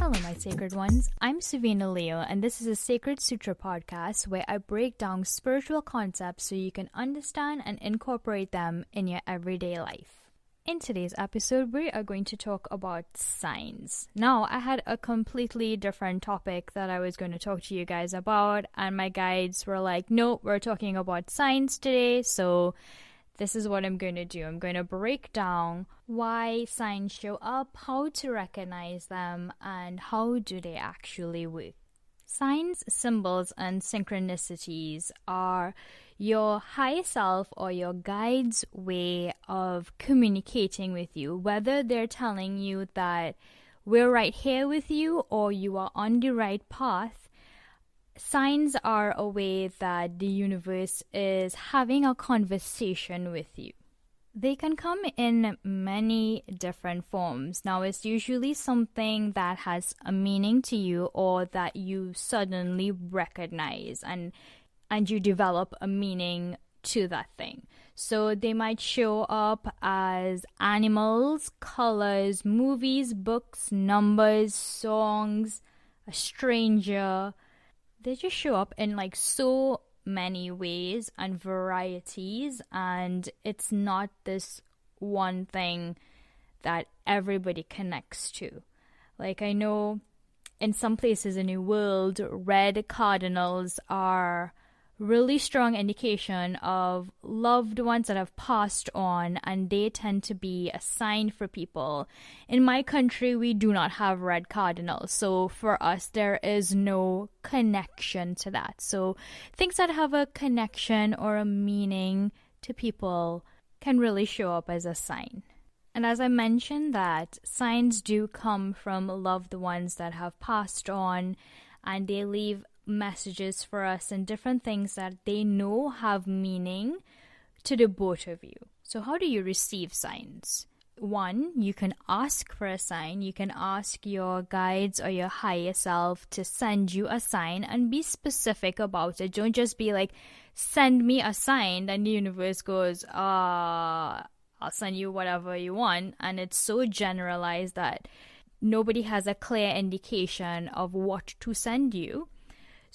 Hello, my sacred ones. I'm Savina Leo, and this is a Sacred Sutra Podcast where I break down spiritual concepts so you can understand and incorporate them in your everyday life. In today's episode, we are going to talk about signs. Now, I had a completely different topic that I was going to talk to you guys about, and my guides were like, no, we're talking about signs today, so this is what I'm going to do. I'm going to break down why signs show up, how to recognize them, and how do they actually work. Signs, symbols, and synchronicities are your higher self or your guide's way of communicating with you, whether they're telling you that we're right here with you or you are on the right path. Signs are a way that the universe is having a conversation with you. They can come in many different forms. Now, it's usually something that has a meaning to you or that you suddenly recognize and you develop a meaning to that thing. So they might show up as animals, colors, movies, books, numbers, songs, a stranger. They just show up in like so many ways and varieties, and it's not this one thing that everybody connects to. Like, I know in some places in the world, red cardinals are really strong indication of loved ones that have passed on, and they tend to be a sign for people. In my country, we do not have red cardinals, so for us there is no connection to that. So things that have a connection or a meaning to people can really show up as a sign. And as I mentioned, that signs do come from loved ones that have passed on, and they leave messages for us and different things that they know have meaning to the both of you. So how do you receive signs? One, you can ask for a sign. You can ask your guides or your higher self to send you a sign and be specific about it. Don't just be like, send me a sign, and the universe goes, I'll send you whatever you want. And it's so generalized that nobody has a clear indication of what to send you.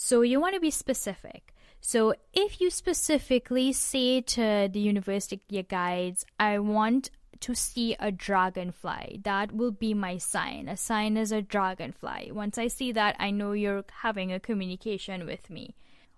So you want to be specific. So if you specifically say to the universe, your guides, I want to see a dragonfly, that will be my sign. A sign is a dragonfly. Once I see that, I know you're having a communication with me.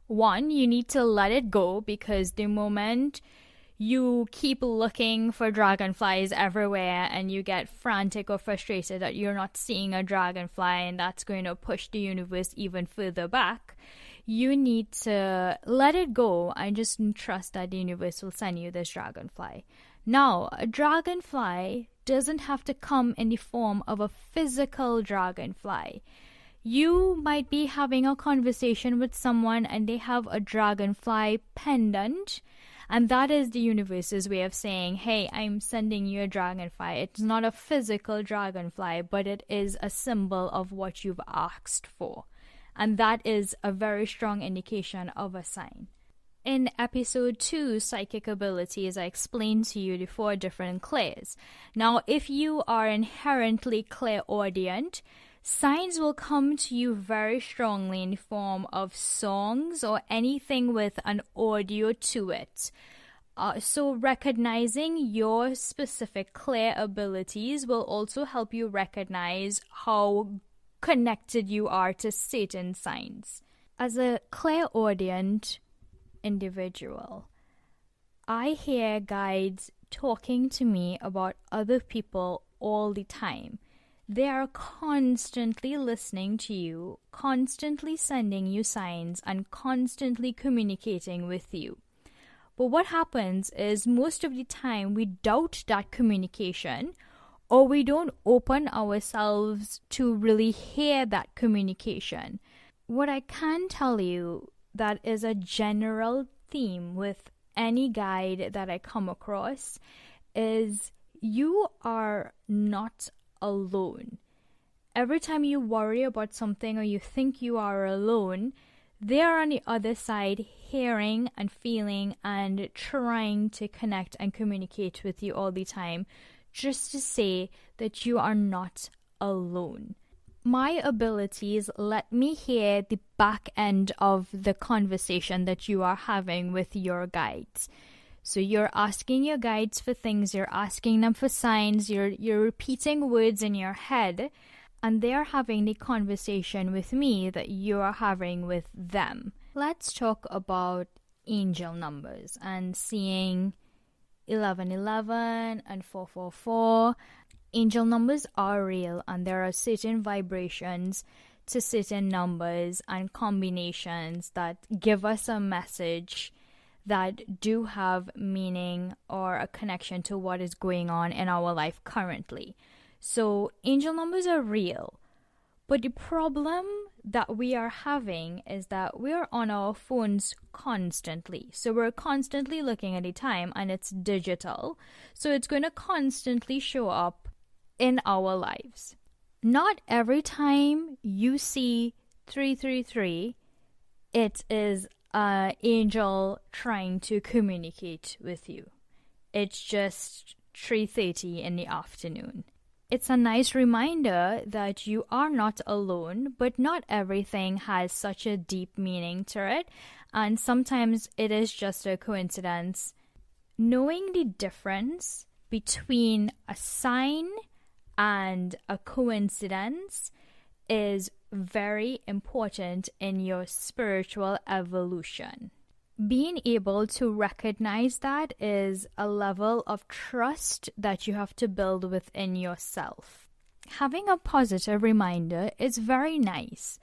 One, you need to let it go, because the moment you keep looking for dragonflies everywhere and you get frantic or frustrated that you're not seeing a dragonfly, and that's going to push the universe even further back, you need to let it go and just trust that the universe will send you this dragonfly. Now, a dragonfly doesn't have to come in the form of a physical dragonfly. You might be having a conversation with someone and they have a dragonfly pendant, and that is the universe's way of saying, hey, I'm sending you a dragonfly. It's not a physical dragonfly, but it is a symbol of what you've asked for. And that is a very strong indication of a sign. In episode 2, Psychic Abilities, I explained to you the 4 different clairs. Now, if you are inherently clairaudient, signs will come to you very strongly in the form of songs or anything with an audio to it. So recognizing your specific clair abilities will also help you recognize how connected you are to certain signs. As a clairaudient individual, I hear guides talking to me about other people all the time. They are constantly listening to you, constantly sending you signs, and constantly communicating with you. But what happens is most of the time we doubt that communication, or we don't open ourselves to really hear that communication. What I can tell you that is a general theme with any guide that I come across is you are not alone. Every time you worry about something or you think you are alone, they are on the other side hearing and feeling and trying to connect and communicate with you all the time, just to say that you are not alone. my abilities let me hear the back end of the conversation that you are having with your guides. So you're asking your guides for things, you're asking them for signs, you're repeating words in your head, and they're having the conversation with me that you're having with them. Let's talk about angel numbers and seeing 1111 and 444. Angel numbers are real, and there are certain vibrations to certain numbers and combinations that give us a message that do have meaning or a connection to what is going on in our life currently. So angel numbers are real, but the problem that we are having is that we're on our phones constantly. So we're constantly looking at the time, and it's digital. So it's going to constantly show up in our lives. Not every time you see 333, it is an angel trying to communicate with you. It's just 3:30 in the afternoon. It's a nice reminder that you are not alone, but not everything has such a deep meaning to it, and sometimes it is just a coincidence. Knowing the difference between a sign and a coincidence is very important in your spiritual evolution. Being able to recognize that is a level of trust that you have to build within yourself. Having a positive reminder is very nice,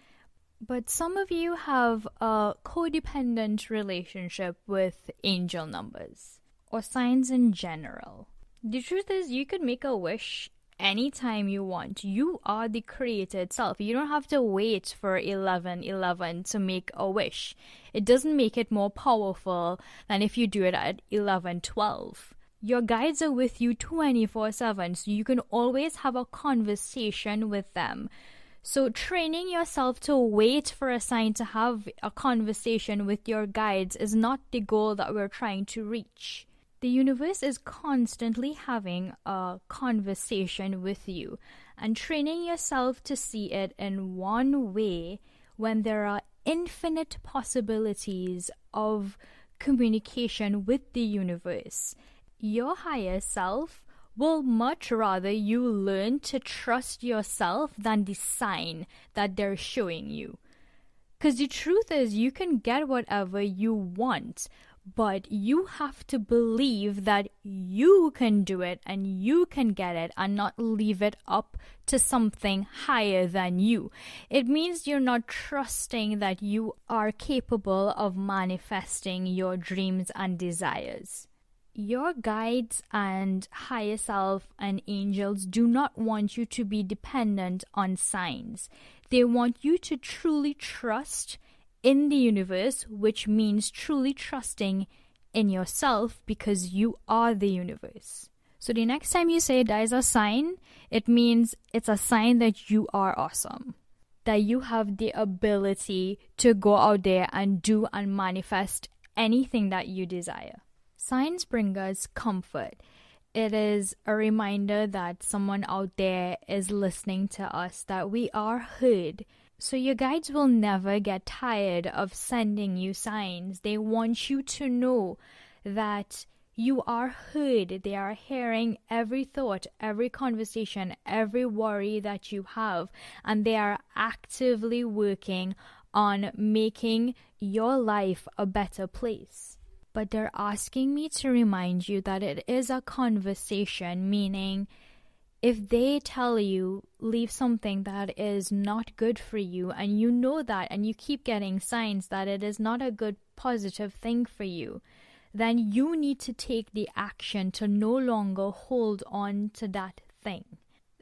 but some of you have a codependent relationship with angel numbers or signs in general. The truth is, you could make a wish anytime you want. You are the creator itself. You don't have to wait for 1111 to make a wish. It doesn't make it more powerful than if you do it at 1112. Your guides are with you 24/7, so you can always have a conversation with them. So training yourself to wait for a sign to have a conversation with your guides is not the goal that we're trying to reach. The universe is constantly having a conversation with you, and training yourself to see it in one way when there are infinite possibilities of communication with the universe. Your higher self will much rather you learn to trust yourself than the sign that they're showing you. Because the truth is, you can get whatever you want, but you have to believe that you can do it and you can get it and not leave it up to something higher than you. It means you're not trusting that you are capable of manifesting your dreams and desires. Your guides and higher self and angels do not want you to be dependent on signs. They want you to truly trust in the universe, which means truly trusting in yourself because you are the universe. So the next time you say that is a sign, it means it's a sign that you are awesome, that you have the ability to go out there and do and manifest anything that you desire. Signs bring us comfort. It is a reminder that someone out there is listening to us, that we are heard. So your guides will never get tired of sending you signs. They want you to know that you are heard. They are hearing every thought, every conversation, every worry that you have, and they are actively working on making your life a better place. But they're asking me to remind you that it is a conversation, meaning if they tell you leave something that is not good for you, and you know that, and you keep getting signs that it is not a good positive thing for you, then you need to take the action to no longer hold on to that thing.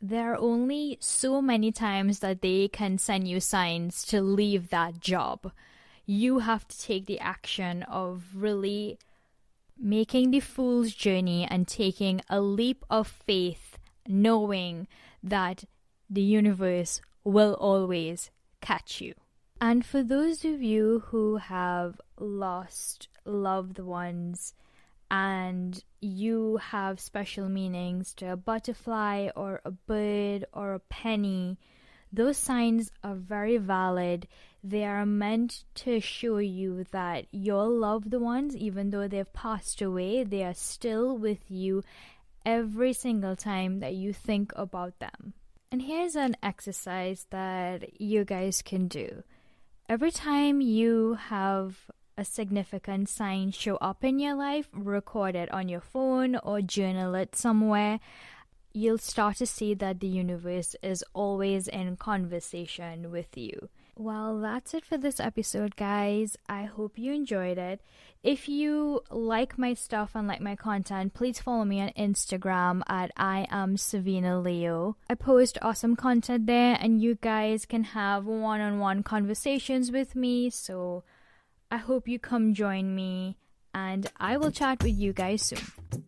There are only so many times that they can send you signs to leave that job. You have to take the action of really making the fool's journey and taking a leap of faith, knowing that the universe will always catch you. And for those of you who have lost loved ones and you have special meanings to a butterfly or a bird or a penny, Those signs are very valid. They are meant to show you that your loved ones, even though they've passed away, they are still with you every single time that you think about them. And here's an exercise that you guys can do. Every time you have a significant sign show up in your life, record it on your phone or journal it somewhere. You'll start to see that the universe is always in conversation with you. Well, that's it for this episode, guys. I hope you enjoyed it. If you like my stuff and like my content, please follow me on Instagram at I am Savina Leo. I post awesome content there, and you guys can have one-on-one conversations with me. So I hope you come join me, and I will chat with you guys soon.